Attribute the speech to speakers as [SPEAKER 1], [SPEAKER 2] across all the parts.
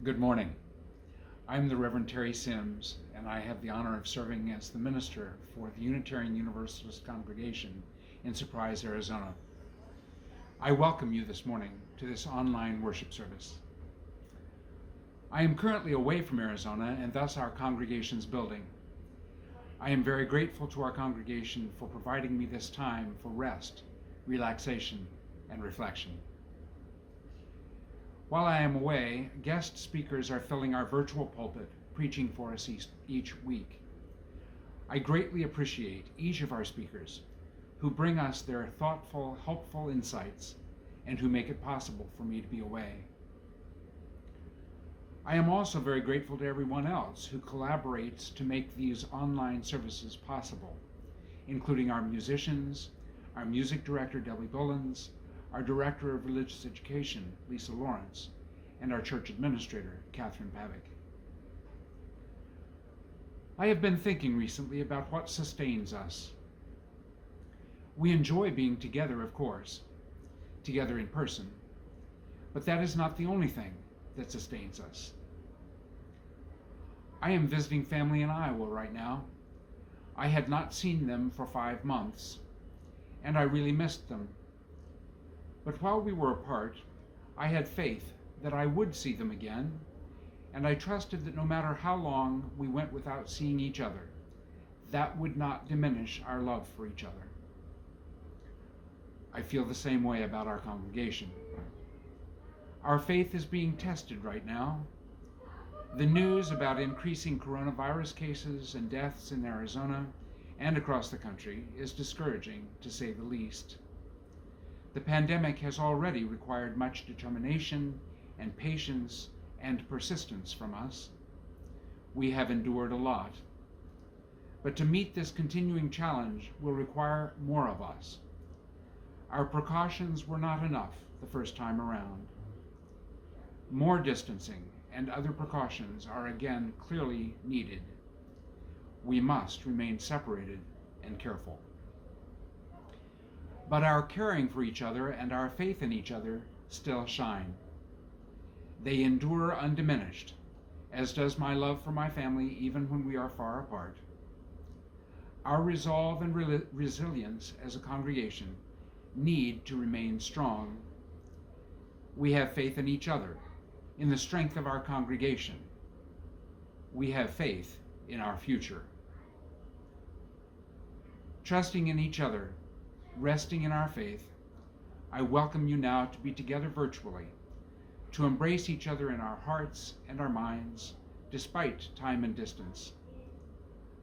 [SPEAKER 1] Good morning. I'm the Reverend Terry Sims, and I have the honor of serving as the minister for the Unitarian Universalist congregation in Surprise, Arizona. I welcome you this morning to this online worship service. I am currently away from Arizona and thus our congregation's building. I am very grateful to our congregation for providing me this time for rest, relaxation, and reflection. While I am away, guest speakers are filling our virtual pulpit, preaching for us each week. I greatly appreciate each of our speakers who bring us their thoughtful, helpful insights and who make it possible for me to be away. I am also very grateful to everyone else who collaborates to make these online services possible, including our musicians, our music director, Debbie Bullens, our Director of Religious Education, Lisa Lawrence, and our church administrator, Catherine Pavick. I have been thinking recently about what sustains us. We enjoy being together, of course, together in person, but that is not the only thing that sustains us. I am visiting family in Iowa right now. I had not seen them for 5 months, and I really missed them. But while we were apart, I had faith that I would see them again, and I trusted that no matter how long we went without seeing each other, that would not diminish our love for each other. I feel the same way about our congregation. Our faith is being tested right now. The news about increasing coronavirus cases and deaths in Arizona and across the country is discouraging, to say the least. The pandemic has already required much determination and patience and persistence from us. We have endured a lot. But to meet this continuing challenge will require more of us. Our precautions were not enough the first time around. More distancing and other precautions are again clearly needed. We must remain separated and careful. But our caring for each other and our faith in each other still shine. They endure undiminished, as does my love for my family even when we are far apart. Our resolve and resilience as a congregation need to remain strong. We have faith in each other, in the strength of our congregation. We have faith in our future. Trusting in each other, resting in our faith, I welcome you now to be together virtually, to embrace each other in our hearts and our minds, despite time and distance.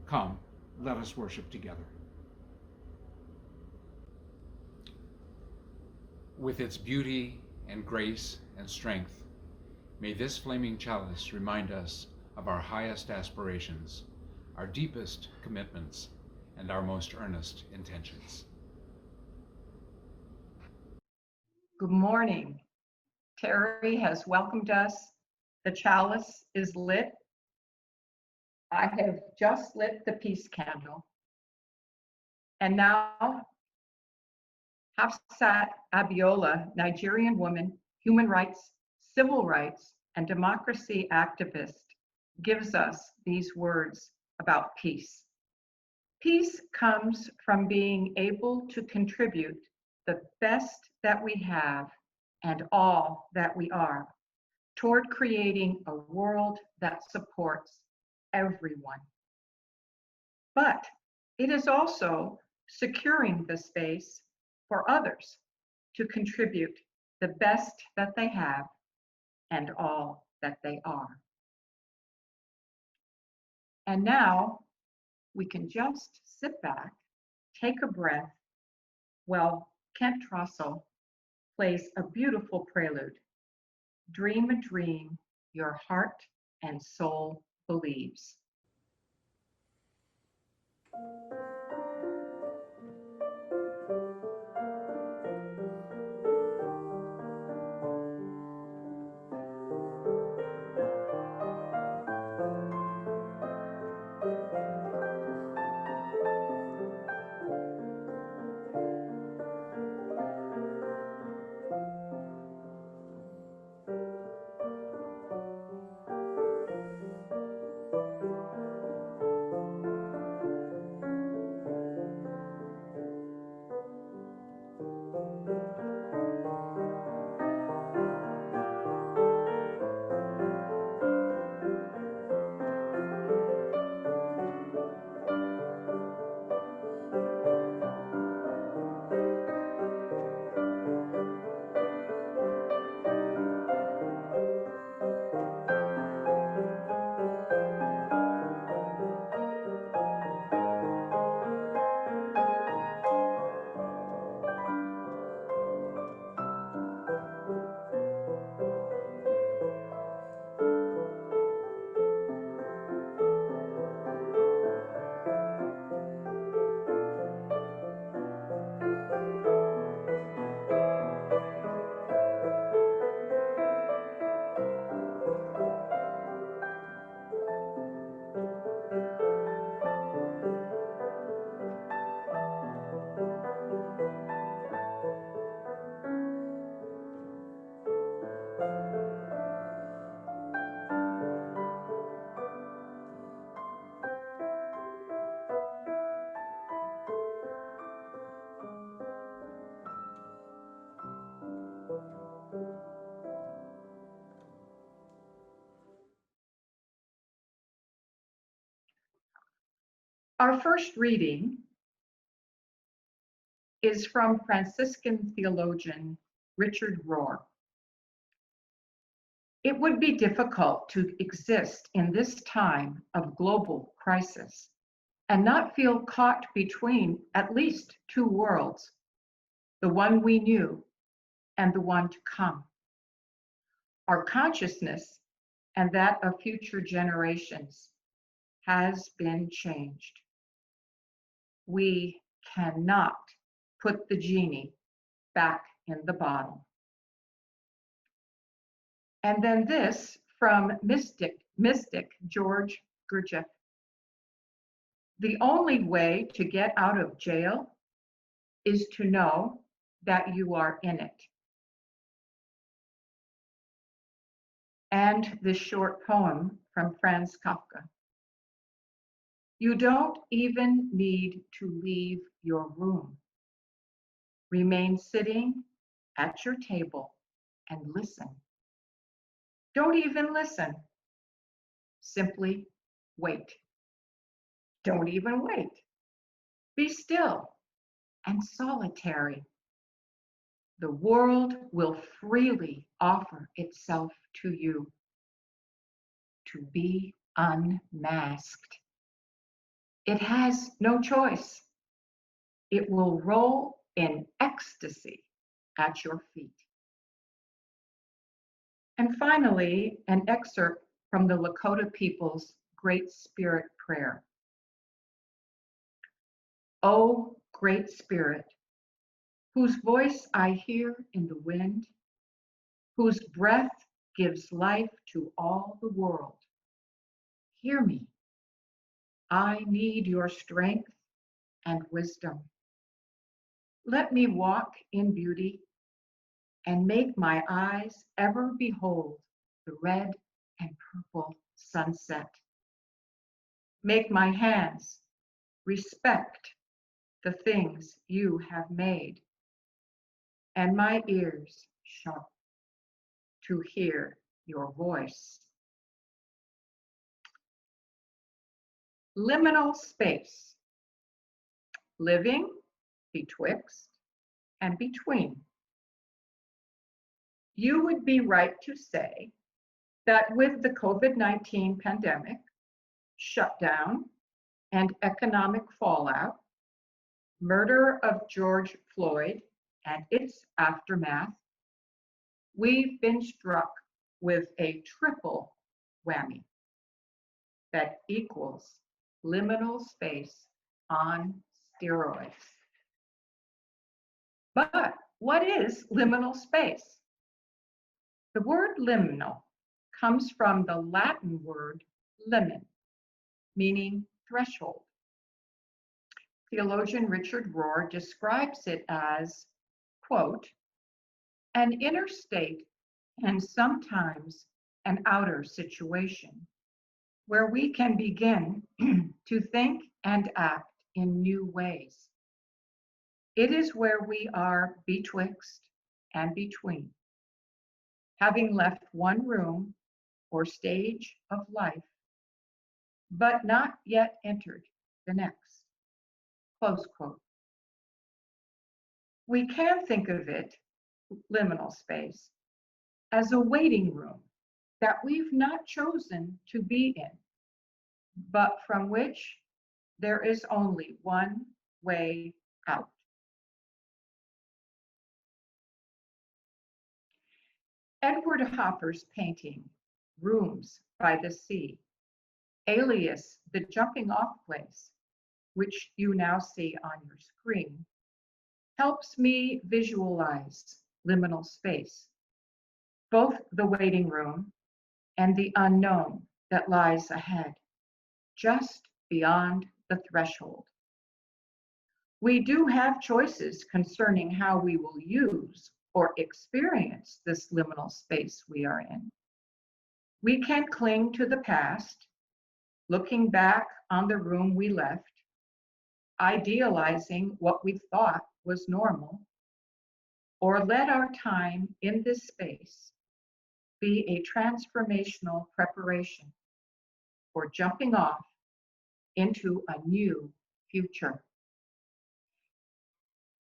[SPEAKER 1] Come, let us worship together. With its beauty and grace and strength, may this flaming chalice remind us of our highest aspirations, our deepest commitments, and our most earnest intentions.
[SPEAKER 2] Good morning. Terry has welcomed us. The chalice is lit. I have just lit the peace candle. And now, Hafsat Abiola, Nigerian woman, human rights, civil rights, and democracy activist, gives us these words about peace. Peace comes from being able to contribute the best that we have and all that we are toward creating a world that supports everyone. But it is also securing the space for others to contribute the best that they have and all that they are. And now we can just sit back, take a breath, while Kent Russell plays a beautiful prelude. Dream a dream your heart and soul believes. Our first reading is from Franciscan theologian Richard Rohr. It would be difficult to exist in this time of global crisis and not feel caught between at least two worlds, the one we knew and the one to come. Our consciousness and that of future generations has been changed. We cannot put the genie back in the bottle. And then this from mystic George Gurdjieff. The only way to get out of jail is to know that you are in it. And this short poem from Franz Kafka. You don't even need to leave your room. Remain sitting at your table and listen. Don't even listen. Simply wait. Don't even wait. Be still and solitary. The world will freely offer itself to you to be unmasked. It has no choice. It will roll in ecstasy at your feet. And finally, an excerpt from the Lakota people's Great Spirit prayer. O Great Spirit, whose voice I hear in the wind, whose breath gives life to all the world, hear me. I need your strength and wisdom. Let me walk in beauty and make my eyes ever behold the red and purple sunset. Make my hands respect the things you have made, and my ears sharp to hear your voice. Liminal space, living betwixt and between. You would be right to say that with the COVID-19 pandemic, shutdown, and economic fallout, murder of George Floyd and its aftermath, we've been struck with a triple whammy that equals liminal space on steroids. But what is liminal space? The word liminal comes from the Latin word limen, meaning threshold. Theologian Richard Rohr describes it as, quote, an inner state and sometimes an outer situation where we can begin to think and act in new ways. It is where we are betwixt and between, having left one room or stage of life, but not yet entered the next, close quote. We can think of it, liminal space, as a waiting room that we've not chosen to be in, but from which there is only one way out. Edward Hopper's painting, Rooms by the Sea, alias The Jumping Off Place, which you now see on your screen, helps me visualize liminal space, both the waiting room and the unknown that lies ahead, just beyond the threshold. We do have choices concerning how we will use or experience this liminal space we are in. We can cling to the past, looking back on the room we left, idealizing what we thought was normal, or let our time in this space be a transformational preparation for jumping off into a new future.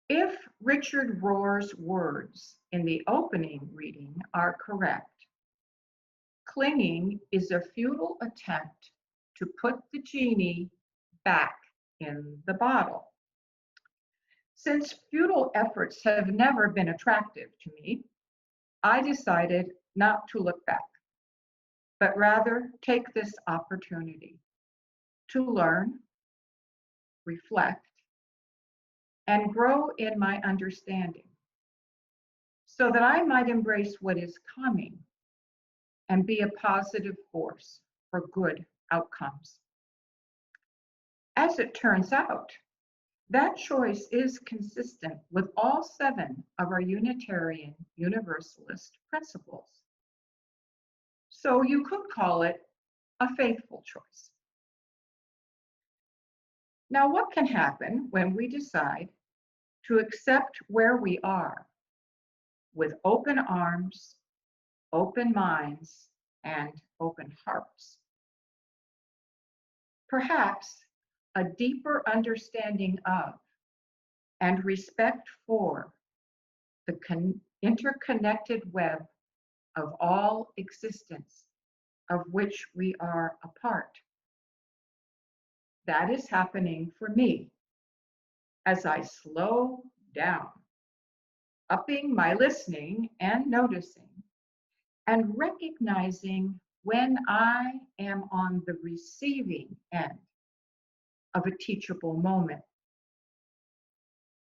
[SPEAKER 2] If Richard Rohr's words in the opening reading are correct, clinging is a futile attempt to put the genie back in the bottle. Since futile efforts have never been attractive to me, I decided not to look back, but rather take this opportunity to learn, reflect, and grow in my understanding so that I might embrace what is coming and be a positive force for good outcomes. As it turns out, that choice is consistent with all 7 of our Unitarian Universalist principles. So you could call it a faithful choice. Now, what can happen when we decide to accept where we are with open arms, open minds, and open hearts? Perhaps a deeper understanding of and respect for the interconnected web of all existence of which we are a part. That is happening for me as I slow down, upping my listening and noticing, and recognizing when I am on the receiving end of a teachable moment.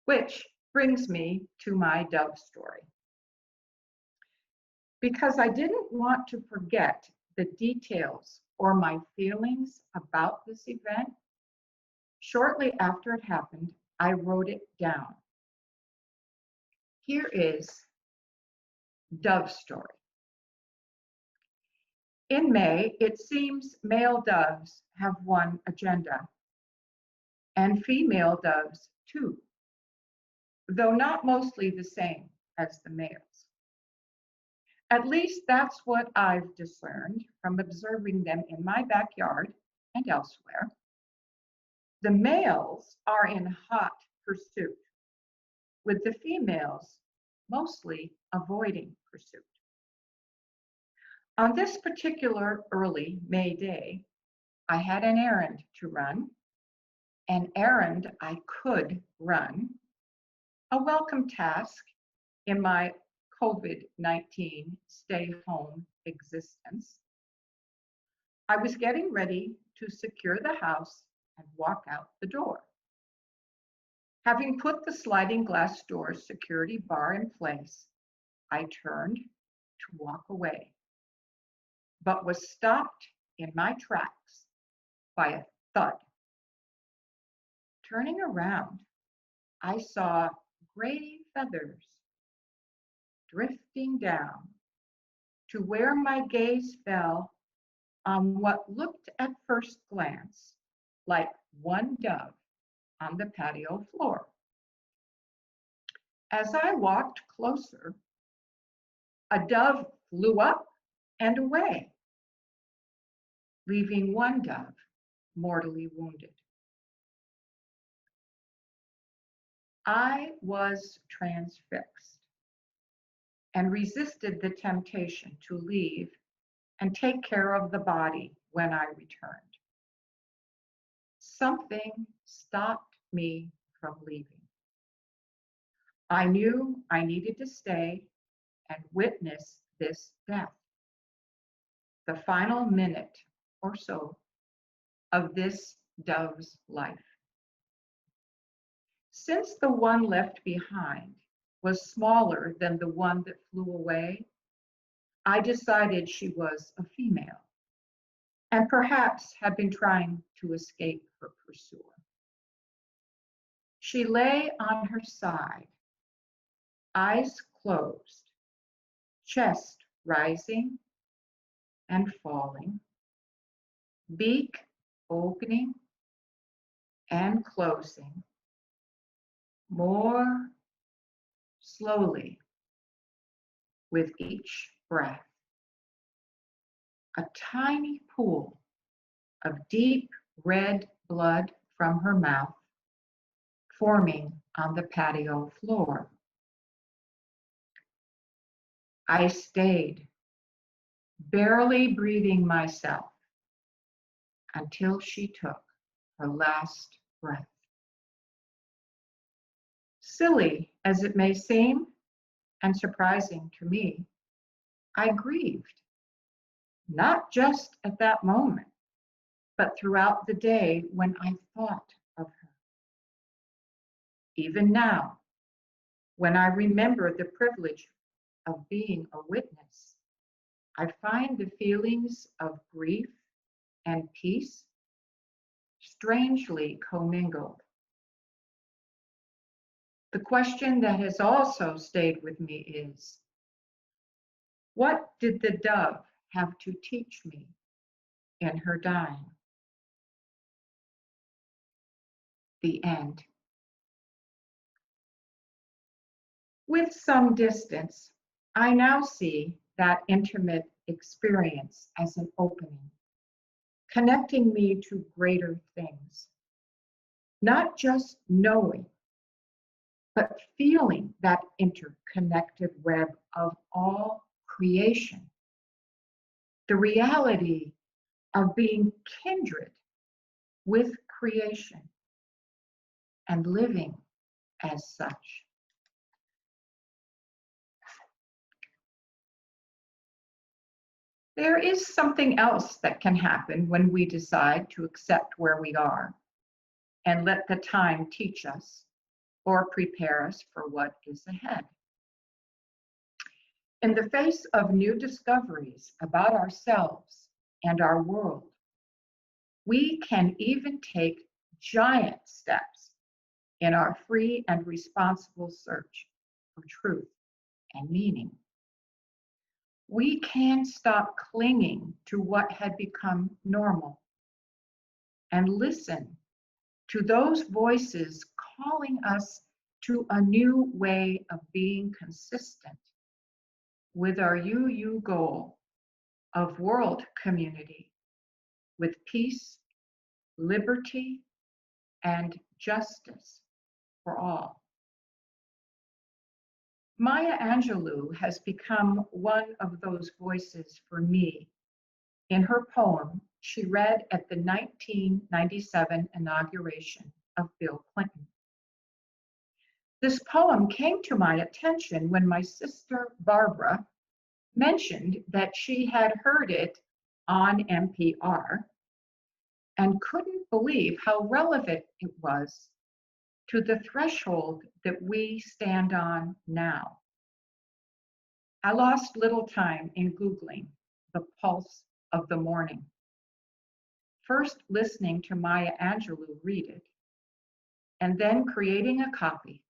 [SPEAKER 2] Which brings me to my dove story. Because I didn't want to forget the details or my feelings about this event, shortly after it happened, I wrote it down. Here is Dove Story. In May, it seems male doves have one agenda, and female doves too, though not mostly the same as the males. At least that's what I've discerned from observing them in my backyard and elsewhere. The males are in hot pursuit, with the females mostly avoiding pursuit. On this particular early May day, I had an errand to run, an errand I could run, a welcome task in my COVID-19 stay-home existence. I was getting ready to secure the house and walk out the door. Having put the sliding glass door security bar in place, I turned to walk away, but was stopped in my tracks by a thud. Turning around, I saw gray feathers drifting down to where my gaze fell on what looked at first glance like one dove on the patio floor. As I walked closer, a dove flew up and away, leaving one dove mortally wounded. I was transfixed and resisted the temptation to leave and take care of the body when I returned. Something stopped me from leaving. I knew I needed to stay and witness this death, the final minute or so of this dove's life. Since the one left behind was smaller than the one that flew away, I decided she was a female and perhaps had been trying to escape her pursuer. She lay on her side, eyes closed, chest rising and falling, beak opening and closing, more slowly with each breath. A tiny pool of deep red blood from her mouth, forming on the patio floor. I stayed, barely breathing myself, until she took her last breath. Silly as it may seem, and surprising to me, I grieved, not just at that moment, but throughout the day when I thought of her. Even now, when I remember the privilege of being a witness, I find the feelings of grief and peace strangely commingled. The question that has also stayed with me is, what did the dove have to teach me in her dying? The end. With some distance, I now see that intimate experience as an opening, connecting me to greater things. Not just knowing, but feeling that interconnected web of all creation. The reality of being kindred with creation and living as such. There is something else that can happen when we decide to accept where we are and let the time teach us or prepare us for what is ahead. In the face of new discoveries about ourselves and our world, we can even take giant steps in our free and responsible search for truth and meaning. We can stop clinging to what had become normal and listen to those voices calling us to a new way of being consistent with our UU goal of world community with peace, liberty, and justice for all. Maya Angelou has become one of those voices for me in her poem she read at the 1997 inauguration of Bill Clinton. This poem came to my attention when my sister Barbara mentioned that she had heard it on NPR and couldn't believe how relevant it was to the threshold that we stand on now. I lost little time in Googling the pulse of the morning, first listening to Maya Angelou read it, and then creating a copy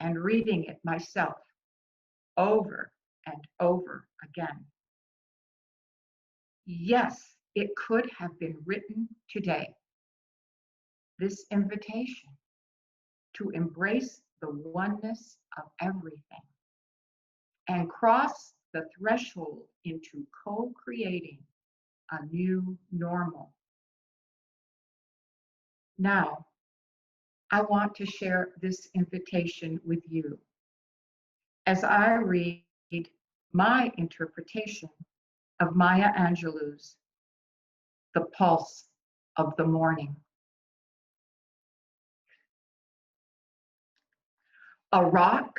[SPEAKER 2] and reading it myself over and over again. Yes, it could have been written today. This invitation to embrace the oneness of everything and cross the threshold into co-creating a new normal. Now, I want to share this invitation with you as I read my interpretation of Maya Angelou's The Pulse of the Morning. A rock,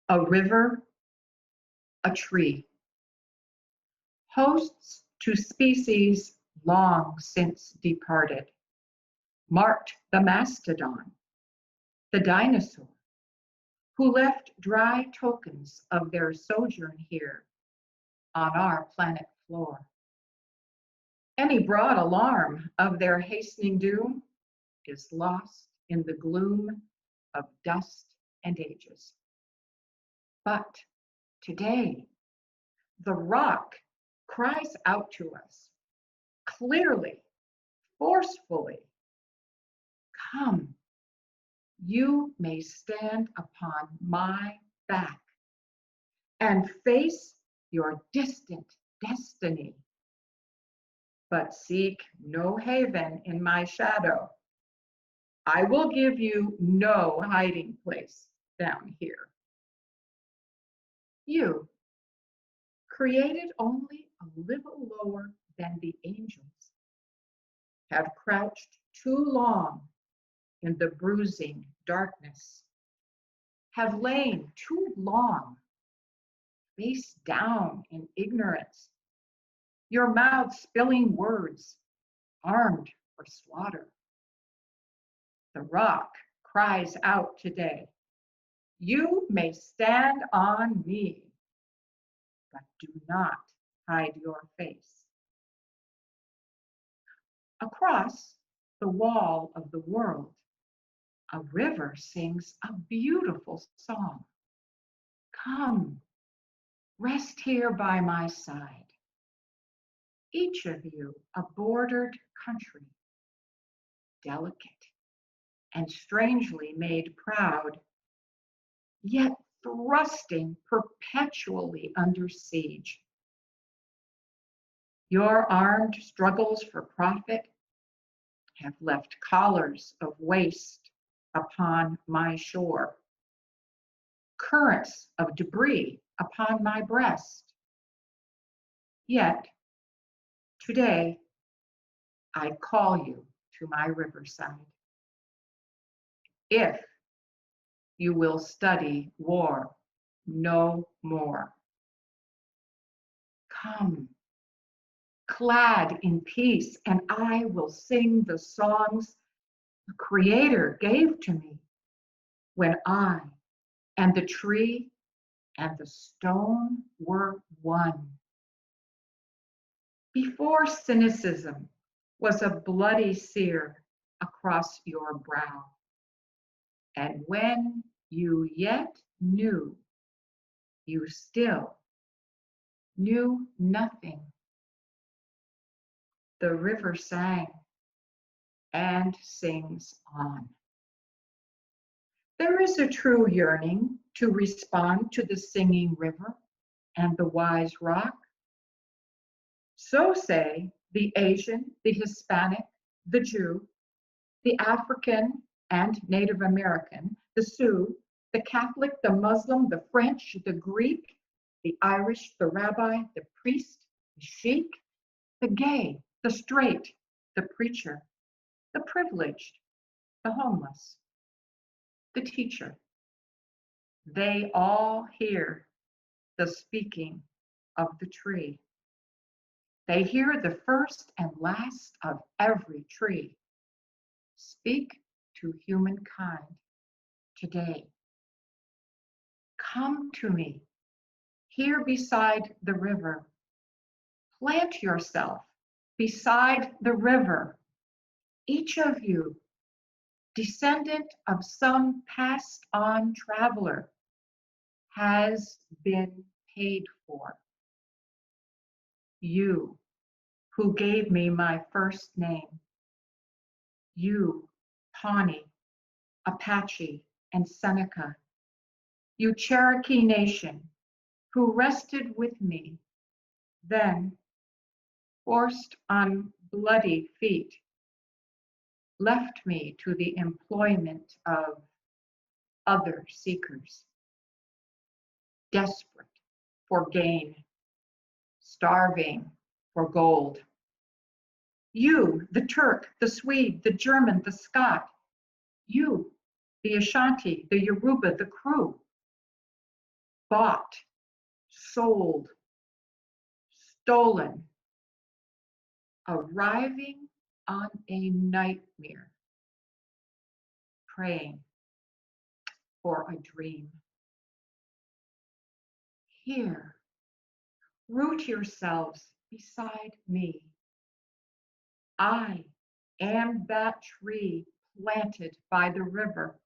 [SPEAKER 2] a river, a tree, hosts to species long since departed, marked the mastodon, the dinosaur, who left dry tokens of their sojourn here on our planet floor. Any broad alarm of their hastening doom is lost in the gloom of dust and ages. But today, the rock cries out to us clearly, forcefully, come, you may stand upon my back and face your distant destiny. but seek no haven in my shadow. I will give you no hiding place down here. You, created only a little lower than the angels, have crouched too long in the bruising darkness, have lain too long face down in ignorance, your mouth spilling words, armed for slaughter. The rock cries out today, you may stand on me, but do not hide your face. Across the wall of the world, a river sings a beautiful song. Come, rest here by my side. Each of you a bordered country, delicate and strangely made proud, yet thrusting perpetually under siege. Your armed struggles for profit have left collars of waste upon my shore, currents of debris upon my breast. Yet, today, I call you to my riverside. If you will study war no more. Come, clad in peace, and I will sing the songs the Creator gave to me when I and the tree and the stone were one. Before cynicism was a bloody sear across your brow, and when you yet knew, you still knew nothing. The river sang and sings on. There is a true yearning to respond to the singing river and the wise rock. So say the Asian, the Hispanic, the Jew, the African and Native American, the Sioux, the Catholic, the Muslim, the French, the Greek, the Irish, the rabbi, the priest, the sheik, the gay, the straight, the preacher, the privileged, the homeless, the teacher. They all hear the speaking of the tree. They hear the first and last of every tree speak to humankind today. Come to me, here beside the river. Plant yourself beside the river. Each of you, descendant of some passed on traveler, has been paid for. You, who gave me my first name, you, Pawnee, Apache, and Seneca, you Cherokee Nation, who rested with me, then, forced on bloody feet, left me to the employment of other seekers, desperate for gain, starving for gold. You, the Turk, the Swede, the German, the Scot, you, the Ashanti, the Yoruba, the Kru, bought, sold, stolen, arriving on a nightmare, praying for a dream. Here, root yourselves beside me. I am that tree planted by the river,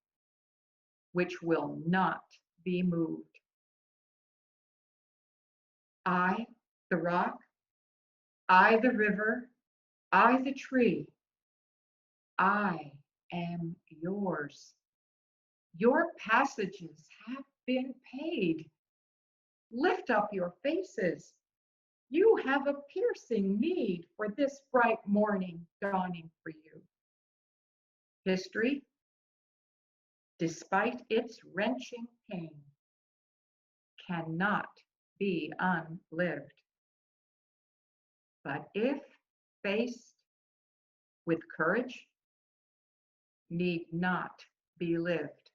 [SPEAKER 2] which will not be moved. I, the rock, I, the river, I, the tree, I am yours. Your passages have been paid. Lift up your faces. You have a piercing need for this bright morning dawning for you. History, despite its wrenching pain, cannot be unlived. But if faced with courage, need not be lived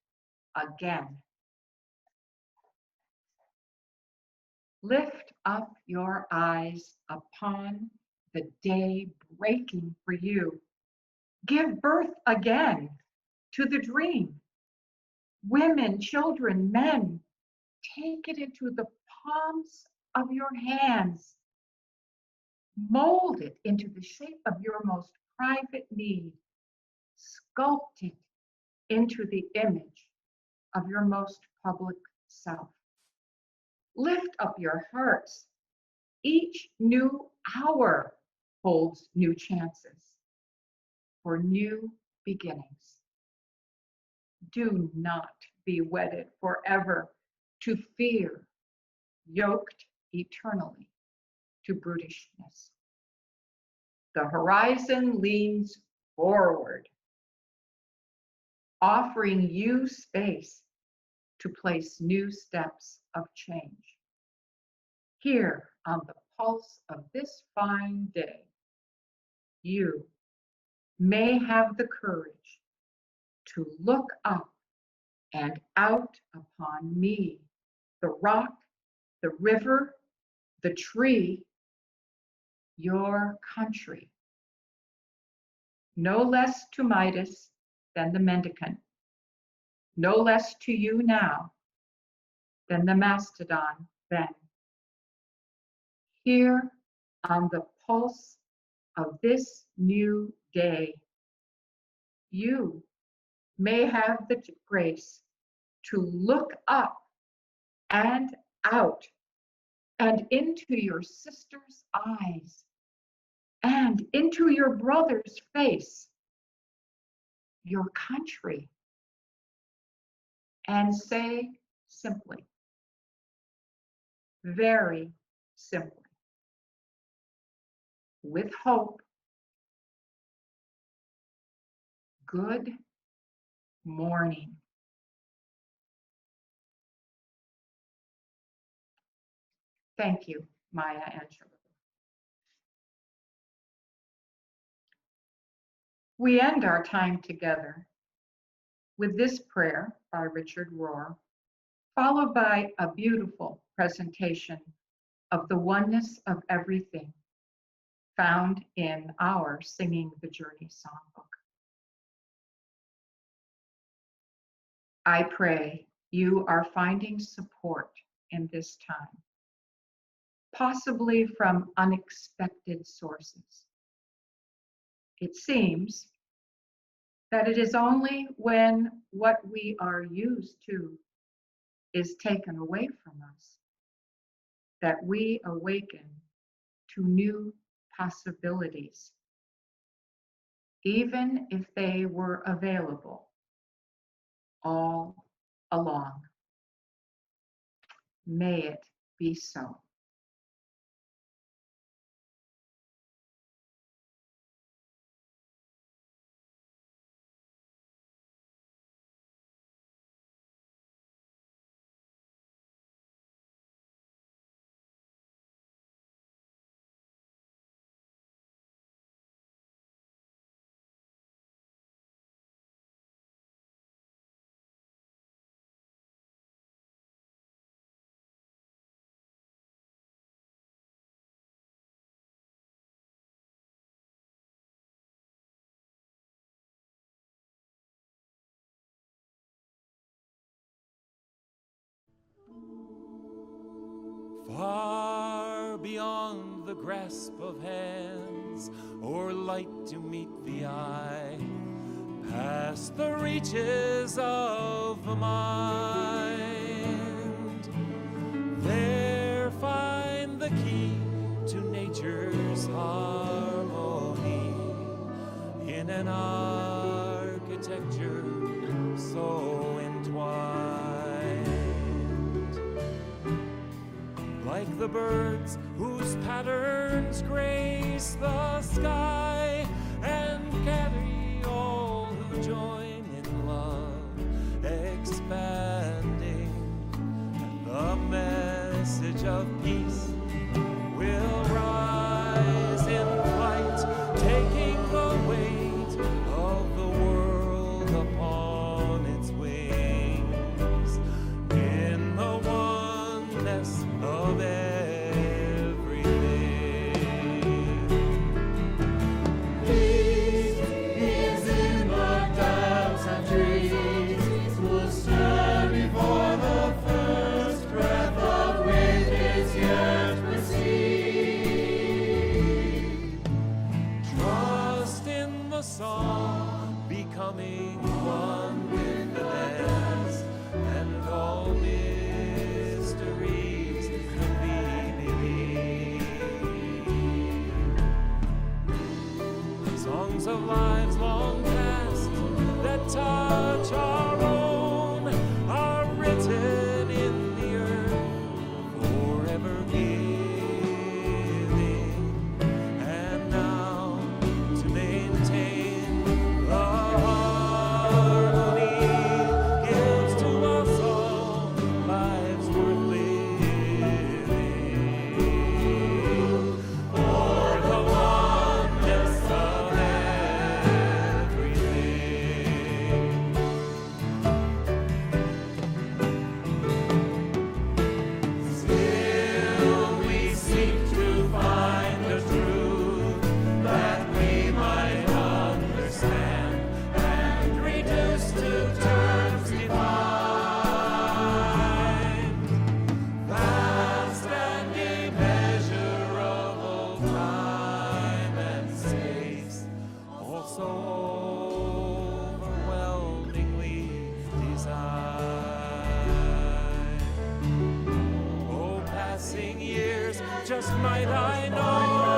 [SPEAKER 2] again. Lift up your eyes upon the day breaking for you. Give birth again to the dream. Women, children, men, take it into the palms of your hands. Mold it into the shape of your most private need. Sculpt it into the image of your most public self. Lift up your hearts. Each new hour holds new chances for new beginnings. Do not be wedded forever to fear, yoked eternally to brutishness. The horizon leans forward, offering you space to place new steps of change. Here on the pulse of this fine day, you may have the courage to look up and out upon me, the rock, the river, the tree, your country. No less to Midas than the mendicant, no less to you now than the mastodon then. Here on the pulse of this new day, you may have the grace to look up and out and into your sister's eyes and into your brother's face, your country, and say simply, very simply, with hope, good morning. Thank you, Maya Angelou. We end our time together with this prayer by Richard Rohr, followed by a beautiful presentation of the oneness of everything found in our Singing the Journey songbook. I pray you are finding support in this time, possibly from unexpected sources. It seems that it is only when what we are used to is taken away from us that we awaken to new possibilities, even if they were available all along. May it be so.
[SPEAKER 3] Far beyond the grasp of hands, or light to meet the eye, past the reaches of the mind, there find the key to nature's harmony in an architecture so entwined. Like the birds whose patterns grace the sky, and carry all who join in love expanding. And the message of peace will rise in flight, taking the weight of the world upon its wings, in the oneness of everything.
[SPEAKER 4] Peace is in the depths and trees, will stand before the first breath of wind is yet received.
[SPEAKER 3] Trust in the song, becoming one with the dance, and all mysteries can be believed. Songs of lives long past that touch our own are written in the earth, forever giving. And now to maintain the harmony gives to us all lives worth living, for the oneness of everything. Still we seek to find the truth, that we might understand and reduce to terms defined. Vast and immeasurable time and space, also overwhelmingly design. Oh, passing years, just might I know